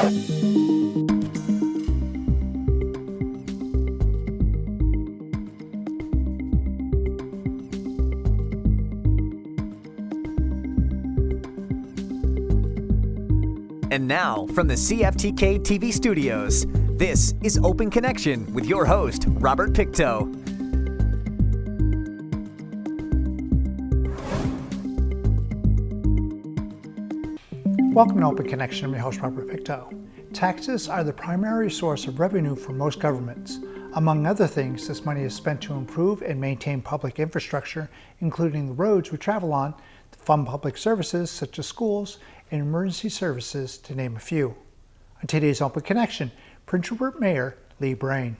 And now, from the CFTK-TV studios, this is Open Connection with your host, Robert Pictou. Welcome to Open Connection. I'm your host, Robert Pictou. Taxes are the primary source of revenue for most governments. Among other things, this money is spent to improve and maintain public infrastructure, including the roads we travel on, to fund public services such as schools, and emergency services, to name a few. On today's Open Connection, Prince Rupert Mayor Lee Brain.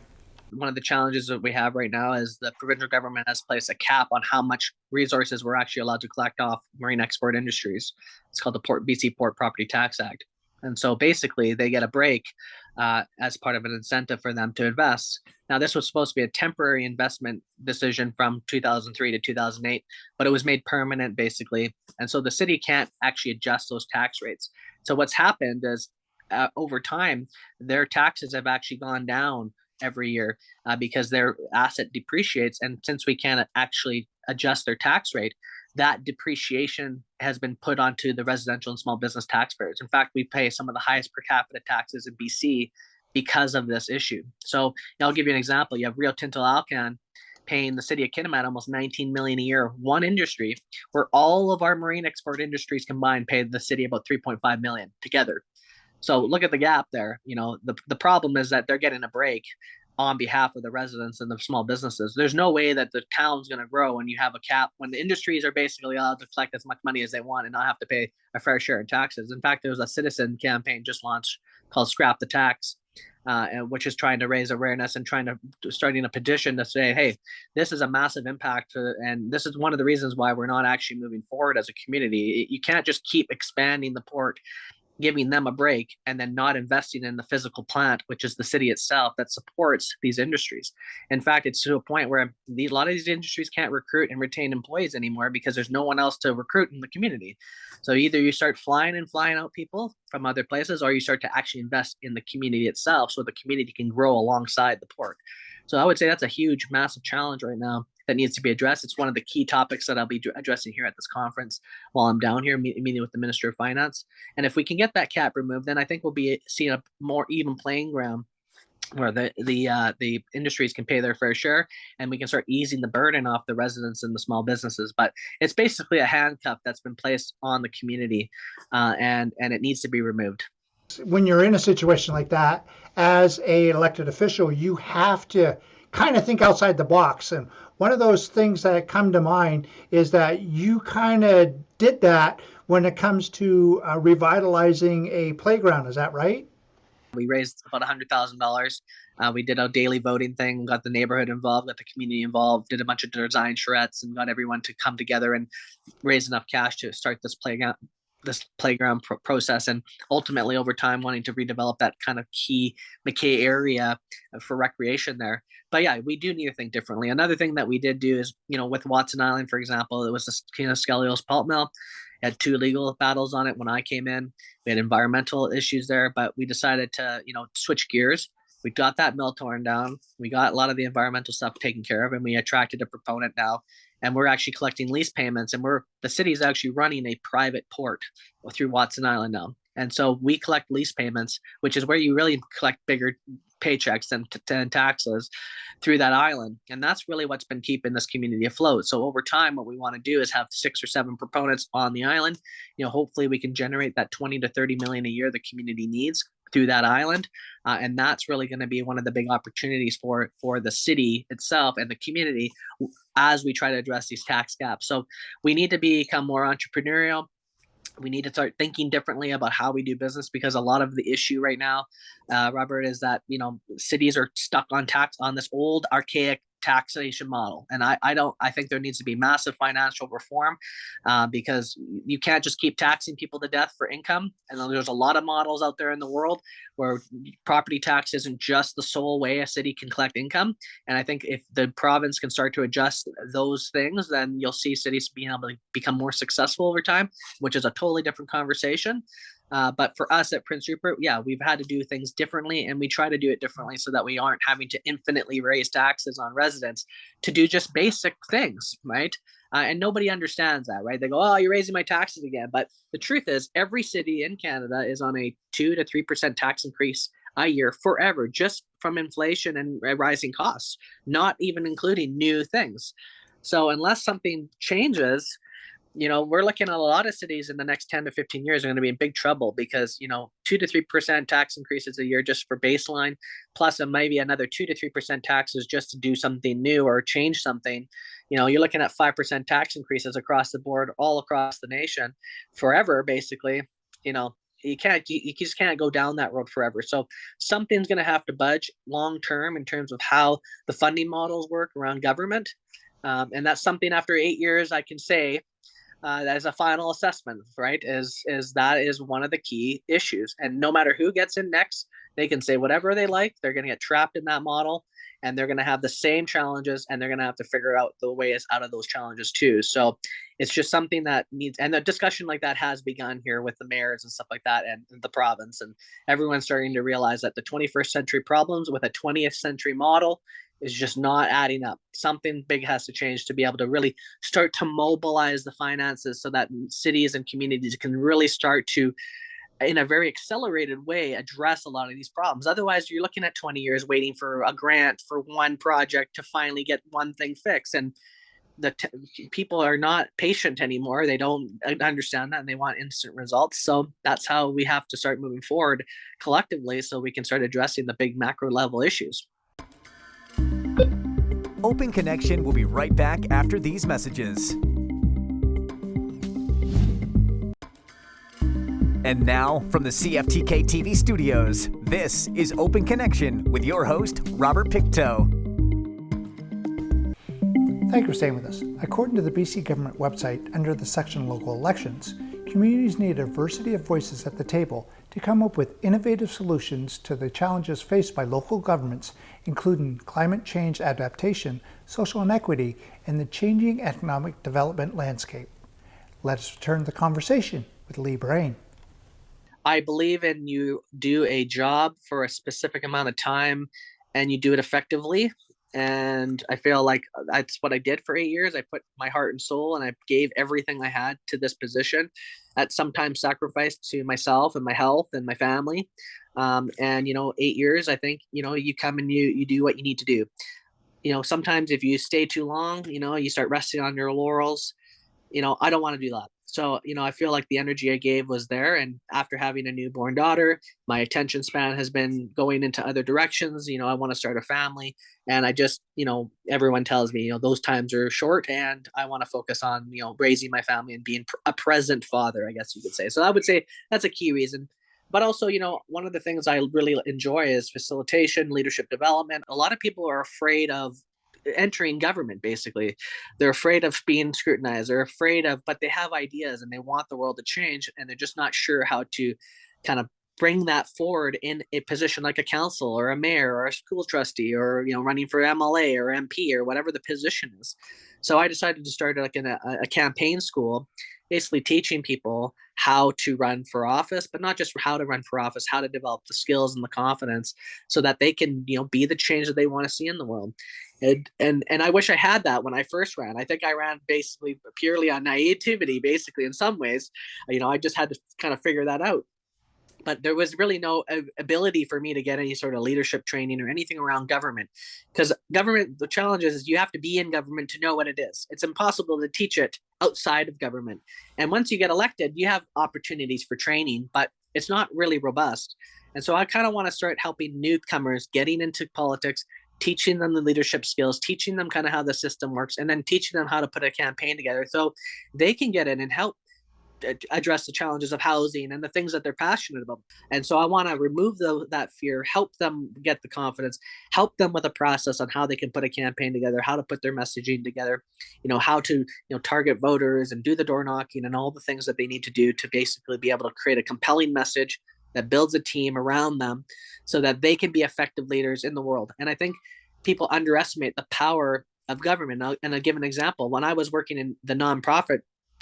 One of the challenges that we have right now is the provincial government has placed a cap on how much resources we're actually allowed to collect off marine export industries. It's called the BC Port Property Tax Act. And so basically they get a break as part of an incentive for them to invest. Now, this was supposed to be a temporary investment decision from 2003 to 2008, but it was made permanent basically. And so the city can't actually adjust those tax rates. So what's happened is over time, their taxes have actually gone down every year because their asset depreciates. And since we can't actually adjust their tax rate, that depreciation has been put onto the residential and small business taxpayers. In fact, we pay some of the highest per capita taxes in BC because of this issue. So I'll give you an example. You have Rio Tinto Alcan paying the city of Kitimat almost $19 million a year, one industry, where all of our marine export industries combined pay the city about $3.5 million together. So look at the gap there. The problem is that they're getting a break on behalf of the residents and the small businesses. There's no way that the town's going to grow when you have a cap, when the industries are basically allowed to collect as much money as they want and not have to pay a fair share of taxes. In fact, there was a citizen campaign just launched called Scrap the Tax, which is trying to raise awareness and starting a petition to say, hey, this is a massive impact. And this is one of the reasons why we're not actually moving forward as a community. You can't just keep expanding the port, giving them a break, and then not investing in the physical plant, which is the city itself that supports these industries. In fact, it's to a point where a lot of these industries can't recruit and retain employees anymore because there's no one else to recruit in the community. So either you start flying out people from other places, or you start to actually invest in the community itself so the community can grow alongside the port. So I would say that's a huge, massive challenge right now that needs to be addressed. It's one of the key topics that I'll be addressing here at this conference while I'm down here meeting with the Minister of Finance. And if we can get that cap removed, then I think we'll be seeing a more even playing ground where the industries can pay their fair share, and we can start easing the burden off the residents and the small businesses. But it's basically a handcuff that's been placed on the community, and it needs to be removed. When you're in a situation like that, as an elected official, you have to kind of think outside the box. And one of those things that come to mind is that you kind of did that when it comes to revitalizing a playground. Is that right? We raised about $100,000. We did a daily voting thing, got the neighborhood involved, got the community involved, did a bunch of design charrettes, and got everyone to come together and raise enough cash to start this playground process, and ultimately over time wanting to redevelop that kind of key McKay area for recreation there. But yeah, we do need to think differently. Another thing that we did do is, with Watson Island, for example, it was this Skellios pulp mill. It had 2 legal battles on it when I came in. We had environmental issues there, but we decided to, switch gears. We got that mill torn down. We got a lot of the environmental stuff taken care of, and we attracted a proponent now. And we're actually collecting lease payments, and the city is actually running a private port through Watson Island now. And so we collect lease payments, which is where you really collect bigger paychecks than taxes through that island. And that's really what's been keeping this community afloat. So over time, what we want to do is have 6 or 7 proponents on the island. Hopefully we can generate that 20 to 30 million a year the community needs through that island. And that's really going to be one of the big opportunities for the city itself and the community as we try to address these tax gaps. So we need to become more entrepreneurial. We need to start thinking differently about how we do business, because a lot of the issue right now, Robert, is that, cities are stuck on this old archaic taxation model. And I think there needs to be massive financial reform because you can't just keep taxing people to death for income. And there's a lot of models out there in the world where property tax isn't just the sole way a city can collect income. And I think if the province can start to adjust those things, then you'll see cities being able to become more successful over time, which is a totally different conversation. But for us at Prince Rupert, yeah, we've had to do things differently, and we try to do it differently so that we aren't having to infinitely raise taxes on residents to do just basic things, right? And nobody understands that, right? They go, "Oh, you're raising my taxes again." But the truth is, every city in Canada is on a 2 to 3% tax increase a year forever, just from inflation and rising costs, not even including new things. So unless something changes, we're looking at a lot of cities in the next 10 to 15 years are going to be in big trouble because, 2 to 3% tax increases a year just for baseline, plus maybe another 2 to 3% taxes just to do something new or change something. You're looking at 5% tax increases across the board, all across the nation forever, basically. You just can't go down that road forever. So something's going to have to budge long term in terms of how the funding models work around government. And that's something after 8 years I can say, as a final assessment, right? Is that is one of the key issues, and no matter who gets in next, they can say whatever they like. They're going to get trapped in that model, and they're going to have the same challenges, and they're going to have to figure out the ways out of those challenges too. So it's just something that needs, and the discussion like that has begun here with the mayors and stuff like that, and the province, and everyone's starting to realize that the 21st century problems with a 20th century model is just not adding up. Something big has to change to be able to really start to mobilize the finances so that cities and communities can really start to, in a very accelerated way, address a lot of these problems. Otherwise, you're looking at 20 years waiting for a grant for one project to finally get one thing fixed. And people are not patient anymore. They don't understand that, and they want instant results. So that's how we have to start moving forward collectively so we can start addressing the big macro level issues. Open Connection will be right back after these messages. And now, from the CFTK-TV studios, this is Open Connection with your host, Robert Pictou. Thank you for staying with us. According to the BC government website, under the section Local Elections, communities need a diversity of voices at the table to come up with innovative solutions to the challenges faced by local governments, including climate change adaptation, social inequity, and the changing economic development landscape. Let us return to the conversation with Lee Brain. I believe in you do a job for a specific amount of time and you do it effectively. And I feel like that's what I did for 8 years. I put my heart and soul and I gave everything I had to this position, at sometimes sacrificed to myself and my health and my family. And 8 years, I think, you come and you do what you need to do. Sometimes if you stay too long, you start resting on your laurels. I don't want to do that. So, I feel like the energy I gave was there. And after having a newborn daughter, my attention span has been going into other directions. I want to start a family. And I just, everyone tells me, those times are short and I want to focus on, raising my family and being a present father, I guess you could say. So I would say that's a key reason. But also, one of the things I really enjoy is facilitation, leadership development. A lot of people are afraid of entering government. Basically, they're afraid of being scrutinized, but they have ideas and they want the world to change, and they're just not sure how to kind of bring that forward in a position like a council or a mayor or a school trustee, or running for MLA or MP or whatever the position is. So I decided to start like a campaign school, basically teaching people how to run for office, but not just how to run for office, how to develop the skills and the confidence so that they can, be the change that they want to see in the world. And I wish I had that when I first ran. I think I ran basically purely on naivety, basically, in some ways. I just had to kind of figure that out. But there was really no ability for me to get any sort of leadership training or anything around government, because government, the challenge is you have to be in government to know what it is. It's impossible to teach it outside of government. And once you get elected, you have opportunities for training, but it's not really robust. And so I kind of want to start helping newcomers getting into politics, teaching them the leadership skills, teaching them kind of how the system works, and then teaching them how to put a campaign together so they can get in and help address the challenges of housing and the things that they're passionate about. And so I want to remove that fear, help them get the confidence, help them with a process on how they can put a campaign together, how to put their messaging together, how to target voters and do the door knocking and all the things that they need to do to basically be able to create a compelling message that builds a team around them so that they can be effective leaders in the world. And I think people underestimate the power of government. And I'll give an example. When I was working in the nonprofit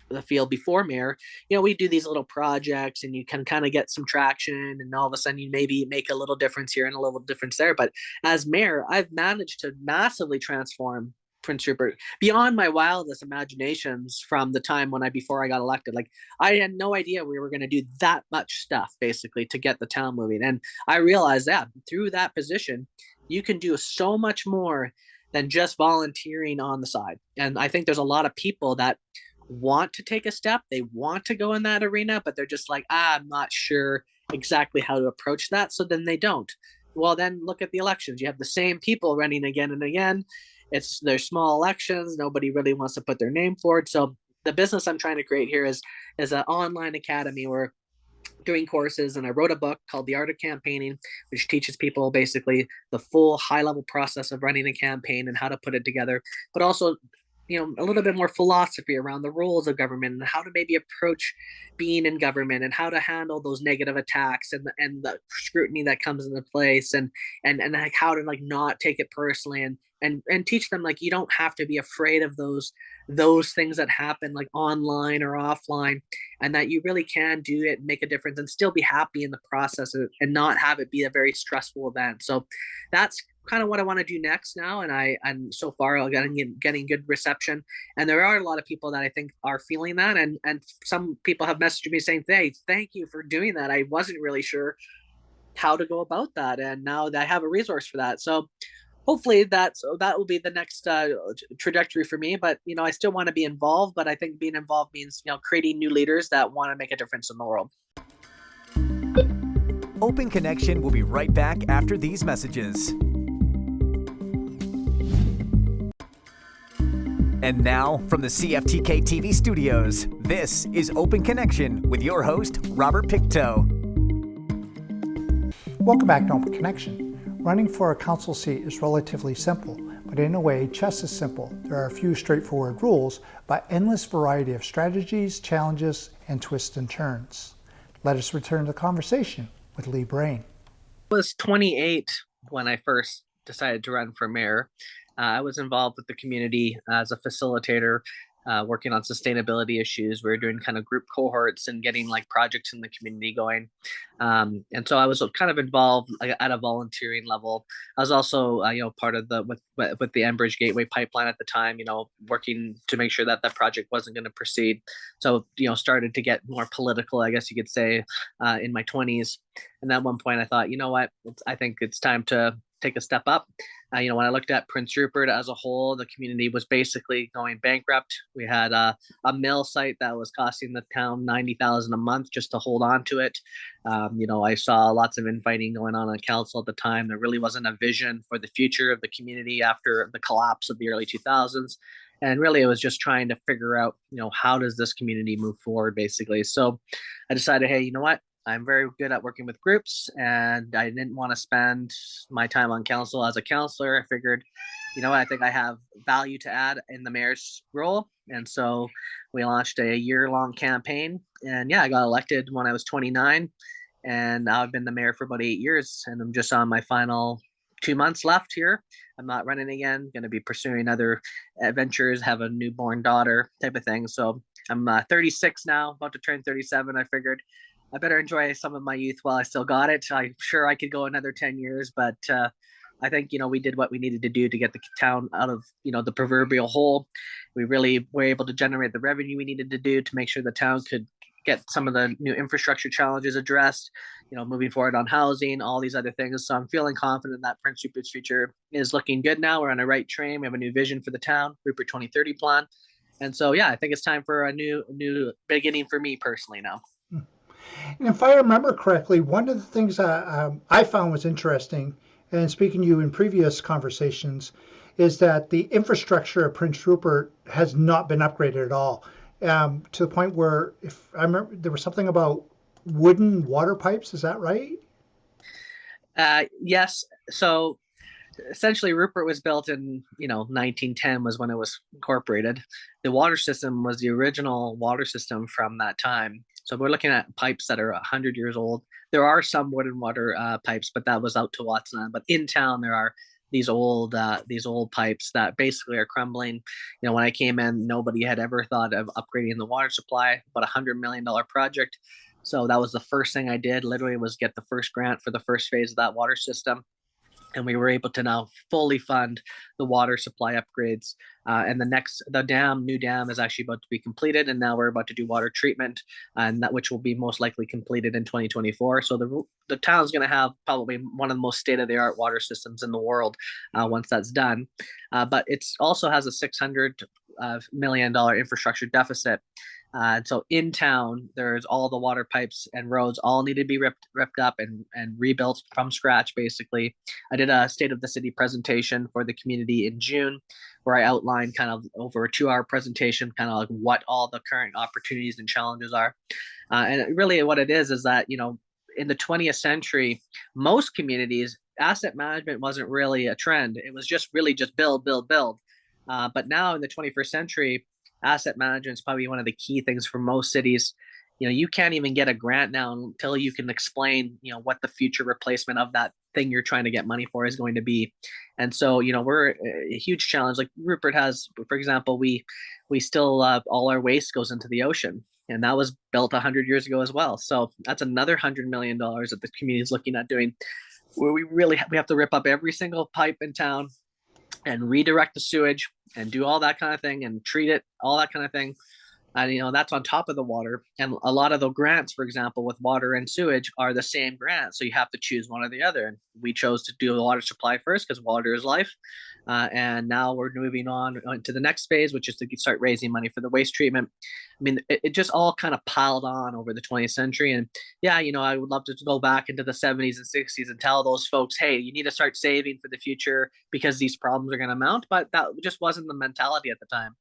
the field before mayor, we do these little projects and you can kind of get some traction, and all of a sudden you maybe make a little difference here and a little difference there. But as mayor, I've managed to massively transform Prince Rupert beyond my wildest imaginations from the time before I got elected. Like, I had no idea we were going to do that much stuff basically to get the town moving. And I realized that through that position, you can do so much more than just volunteering on the side. And I think there's a lot of people that want to take a step. They want to go in that arena, but they're just like, I'm not sure exactly how to approach that. So then they don't. Well, then look at the elections. You have the same people running again and again. They're small elections. Nobody really wants to put their name forward. So the business I'm trying to create here is an online academy where doing courses, and I wrote a book called The Art of Campaigning, which teaches people basically the full high level process of running a campaign and how to put it together, but also a little bit more philosophy around the rules of government and how to maybe approach being in government and how to handle those negative attacks and the scrutiny that comes into place, and like how to like not take it personally, and teach them like you don't have to be afraid of those things that happen like online or offline, and that you really can do it and make a difference and still be happy in the process and not have it be a very stressful event. So that's kind of what I want to do next now. And so far I'm getting good reception. And there are a lot of people that I think are feeling that. And some people have messaged me saying, hey, thank you for doing that. I wasn't really sure how to go about that. And now that I have a resource for that. So hopefully that will be the next trajectory for me. But, I still want to be involved, but I think being involved means, creating new leaders that want to make a difference in the world. Open Connection will be right back after these messages. And now, from the CFTK-TV studios, this is Open Connection with your host, Robert Pictou. Welcome back to Open Connection. Running for a council seat is relatively simple, but in a way just as simple. There are a few straightforward rules, but endless variety of strategies, challenges, and twists and turns. Let us return to the conversation with Lee Brain. I was 28 when I first decided to run for mayor. I was involved with the community as a facilitator, working on sustainability issues. We were doing kind of group cohorts and getting like projects in the community going. And so I was kind of involved at a volunteering level. I was also, part of with the Enbridge Gateway pipeline at the time, working to make sure that project wasn't going to proceed. So, started to get more political, I guess you could say, in my 20s. And at one point I thought, you know what, I think it's time to take a step up. When I looked at Prince Rupert as a whole, the community was basically going bankrupt. We had a mill site that was costing the town $90,000 a month just to hold on to it. I saw lots of infighting going on council at the time. There really wasn't a vision for the future of the community after the collapse of the early 2000s. And really, it was just trying to figure out, how does this community move forward, basically. So I decided, hey, you know what? I'm very good at working with groups, and I didn't want to spend my time on council as a counselor. I figured, I think I have value to add in the mayor's role. And so we launched a year-long campaign. And I got elected when I was 29. And now I've been the mayor for about 8 years. And I'm just on my final 2 months left here. I'm not running again, going to be pursuing other adventures, have a newborn daughter type of thing. So I'm 36 now, about to turn 37. I figured I better enjoy some of my youth while I still got it. I'm sure I could go another 10 years, but I think, we did what we needed to do to get the town out of, the proverbial hole. We really were able to generate the revenue we needed to do to make sure the town could get some of the new infrastructure challenges addressed, moving forward on housing, all these other things. So I'm feeling confident that Prince Rupert's future is looking good now. We're on a right train. We have a new vision for the town, Rupert 2030 plan. And so, I think it's time for a new beginning for me personally now. And if I remember correctly, one of the things I found was interesting, and speaking to you in previous conversations, is that the infrastructure of Prince Rupert has not been upgraded at all, to the point where, if I remember, there was something about wooden water pipes. Is that right? Yes. So essentially, Rupert was built in 1910 was when it was incorporated. The water system was the original water system from that time. So we're looking at pipes that are 100 years old. There are some wooden water pipes, but that was out to Watson. But in town, there are these old pipes that basically are crumbling. When I came in, nobody had ever thought of upgrading the water supply. About $100 million project. So that was the first thing I did. Literally, was get the first grant for the first phase of that water system, and we were able to now fully fund the water supply upgrades. And the new dam is actually about to be completed, and now we're about to do water treatment, and that which will be most likely completed in 2024. So the town's going to have probably one of the most state-of-the-art water systems in the world once that's done. But it also has a $600 million infrastructure deficit. And so in town, there's all the water pipes and roads all need to be ripped up and rebuilt from scratch, basically. I did a state of the city presentation for the community in June, where I outlined kind of over a 2-hour presentation, kind of like what all the current opportunities and challenges are. And really what it is that, in the 20th century, most communities, asset management wasn't really a trend. It was just really just build, build, build. But now in the 21st century, asset management is probably one of the key things for most cities. You can't even get a grant now until you can explain, what the future replacement of that thing you're trying to get money for is going to be. And so, we're a huge challenge. Like Rupert has, for example, we still all our waste goes into the ocean, and that was built 100 years ago as well. So that's another $100 million that the community is looking at doing, where we have to rip up every single pipe in town and redirect the sewage and do all that kind of thing and treat it, all that kind of thing. And, that's on top of the water. And a lot of the grants, for example, with water and sewage are the same grant. So you have to choose one or the other. And we chose to do the water supply first because water is life. And now we're moving on to the next phase, which is to start raising money for the waste treatment. I mean, it just all kind of piled on over the 20th century. And yeah, I would love to go back into the 70s and 60s and tell those folks, hey, you need to start saving for the future because these problems are going to mount. But that just wasn't the mentality at the time.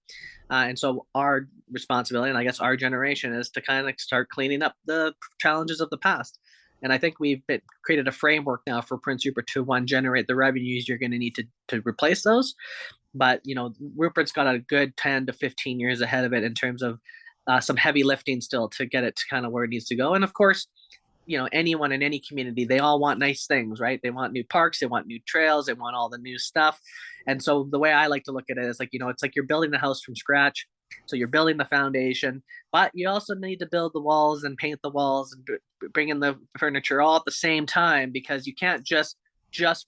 And so our responsibility, and I guess our generation, is to kind of start cleaning up the challenges of the past. And I think we've created a framework now for Prince Rupert to, one, generate the revenues you're going to need to replace those. But, Rupert's got a good 10 to 15 years ahead of it in terms of some heavy lifting still to get it to kind of where it needs to go. And of course, anyone in any community, they all want nice things, right? They want new parks, they want new trails, they want all the new stuff. And so the way I like to look at it is like, it's like you're building the house from scratch. So you're building the foundation, but you also need to build the walls and paint the walls and bring in the furniture all at the same time, because you can't just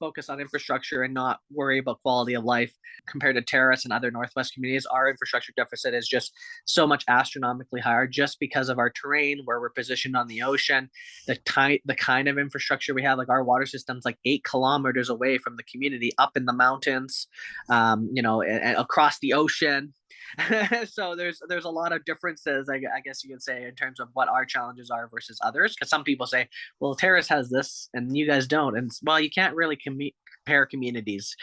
focus on infrastructure and not worry about quality of life. Compared to Terrace and other Northwest communities, our infrastructure deficit is just so much astronomically higher just because of our terrain, where we're positioned on the ocean, the kind of infrastructure we have. Like our water system's like 8 kilometers away from the community, up in the mountains, and across the ocean. So there's a lot of differences, I guess you could say, in terms of what our challenges are versus others. Because some people say, well, Terrace has this and you guys don't. And well, you can't really compare communities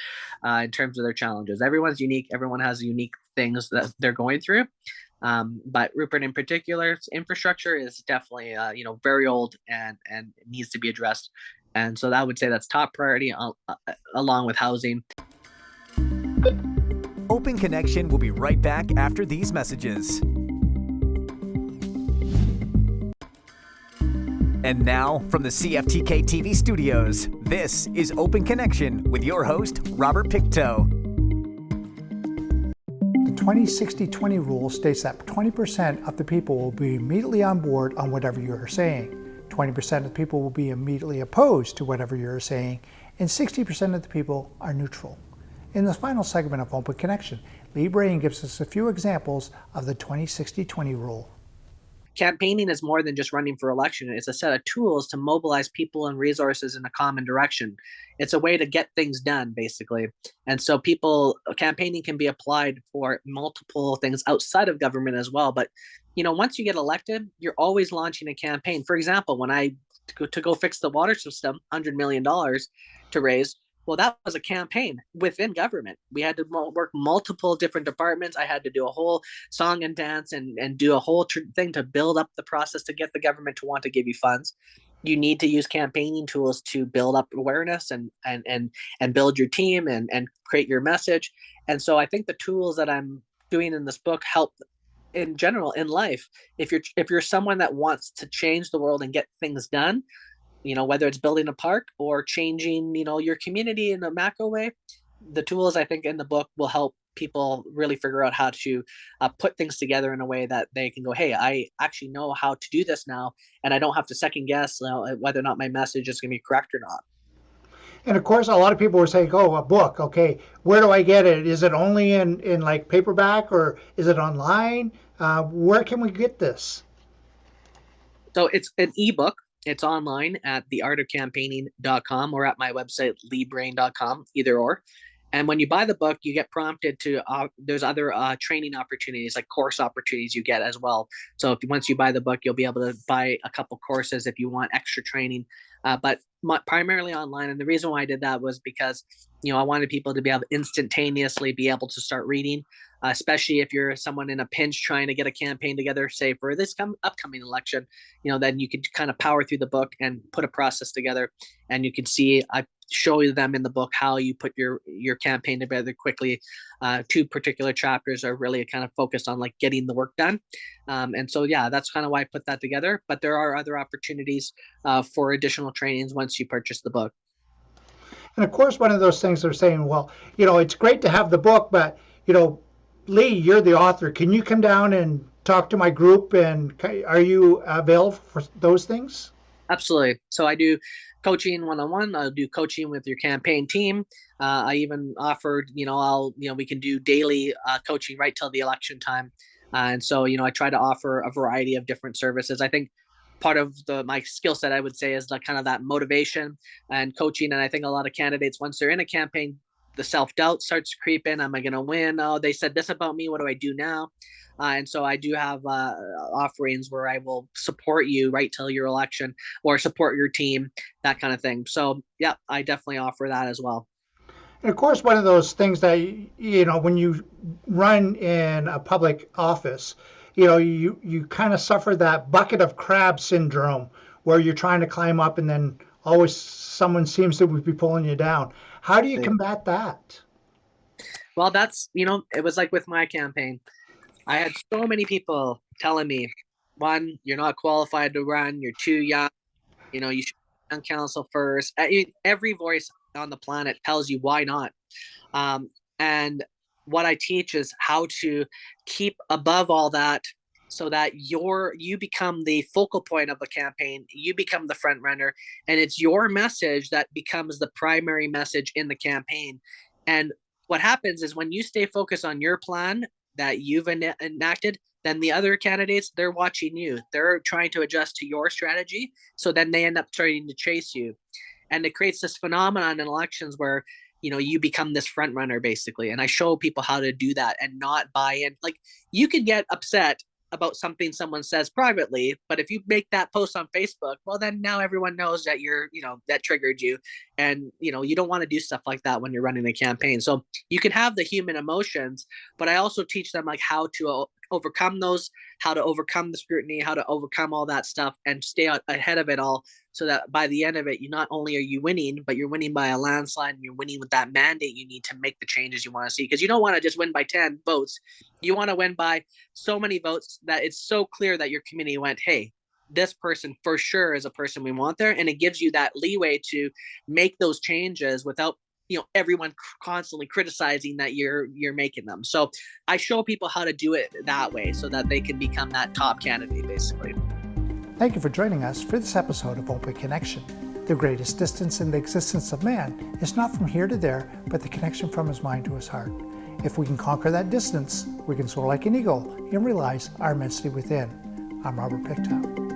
in terms of their challenges. Everyone's unique. Everyone has unique things that they're going through. But Rupert in particular, infrastructure is definitely very old and needs to be addressed. And so I would say that's top priority along with housing. Open Connection will be right back after these messages. And now, from the CFTK-TV studios, this is Open Connection with your host, Robert Pictou. The 20-60-20 rule states that 20% of the people will be immediately on board on whatever you are saying, 20% of the people will be immediately opposed to whatever you are saying, and 60% of the people are neutral. In the final segment of Open Connection, Lee Brain gives us a few examples of the 20-60-20 rule. Campaigning is more than just running for election. It's a set of tools to mobilize people and resources in a common direction. It's a way to get things done, basically. And so campaigning can be applied for multiple things outside of government as well. But, once you get elected, you're always launching a campaign. For example, when I to go fix the water system, $100 million to raise, well, that was a campaign within government. We had to work multiple different departments. I had to do a whole song and dance and do a whole thing to build up the process to get the government to want to give you funds. You need to use campaigning tools to build up awareness and build your team and create your message. And so I think the tools that I'm doing in this book help in general in life. If you're someone that wants to change the world and get things done, whether it's building a park or changing, your community in a macro way, the tools I think in the book will help people really figure out how to put things together in a way that they can go, hey, I actually know how to do this now, and I don't have to second guess whether or not my message is going to be correct or not. And of course, a lot of people were saying, oh, a book. Okay, where do I get it? Is it only in like paperback, or is it online? Where can we get this? So it's an ebook. It's online at theartofcampaigning.com or at my website, leebrain.com, either or. And when you buy the book, you get prompted to, there's other training opportunities, like course opportunities you get as well. So once you buy the book, you'll be able to buy a couple courses if you want extra training, but primarily online. And the reason why I did that was because, I wanted people to be able to instantaneously be able to start reading, especially if you're someone in a pinch trying to get a campaign together, say for this upcoming election, then you could kind of power through the book and put a process together. And you can see, I show them in the book how you put your campaign together quickly. 2 particular chapters are really kind of focused on like getting the work done. And so, yeah, that's kind of why I put that together. But there are other opportunities for additional trainings once you purchase the book. And of course, one of those things they're saying, well, it's great to have the book, but, Lee, you're the author. Can you come down and talk to my group? And are you available for those things? Absolutely. So I do coaching one-on-one. I'll do coaching with your campaign team. I even offered, we can do daily coaching right till the election time. And so, I try to offer a variety of different services. I think part of my skill set, I would say, is like kind of that motivation and coaching. And I think a lot of candidates, once they're in a campaign, the self-doubt starts to creep in. Am I going to win? Oh, they said this about me. What do I do now? And so I do have offerings where I will support you right till your election or support your team, that kind of thing. So, yeah, I definitely offer that as well. And of course, one of those things that, when you run in a public office, you kind of suffer that bucket of crab syndrome where you're trying to climb up and then always someone seems to be pulling you down. How do you combat that? Well, that's, it was like with my campaign. I had so many people telling me, 1, you're not qualified to run, you're too young, you should be on council first. Every voice on the planet tells you why not. And what I teach is how to keep above all that so that you become the focal point of the campaign, you become the front runner, and it's your message that becomes the primary message in the campaign. And what happens is when you stay focused on your plan that you've enacted, then the other candidates, they're watching you. They're trying to adjust to your strategy. So then they end up starting to chase you. And it creates this phenomenon in elections where, you become this front runner basically. And I show people how to do that and not buy in. Like, you could get upset about something someone says privately, but if you make that post on Facebook, well, then now everyone knows that that triggered you. And, you don't want to do stuff like that when you're running a campaign. So you can have the human emotions, but I also teach them like how to overcome those, how to overcome the scrutiny, how to overcome all that stuff and stay out ahead of it all. So that by the end of it, you not only are you winning, but you're winning by a landslide and you're winning with that mandate you need to make the changes you want to see. Because you don't want to just win by 10 votes. You want to win by so many votes that it's so clear that your community went, hey, this person for sure is a person we want there. And it gives you that leeway to make those changes without everyone constantly criticizing that you're making them. So I show people how to do it that way so that they can become that top candidate basically. Thank you for joining us for this episode of Open Connection. The greatest distance in the existence of man is not from here to there, but the connection from his mind to his heart. If we can conquer that distance, we can soar like an eagle and realize our immensity within. I'm Robert Pictou.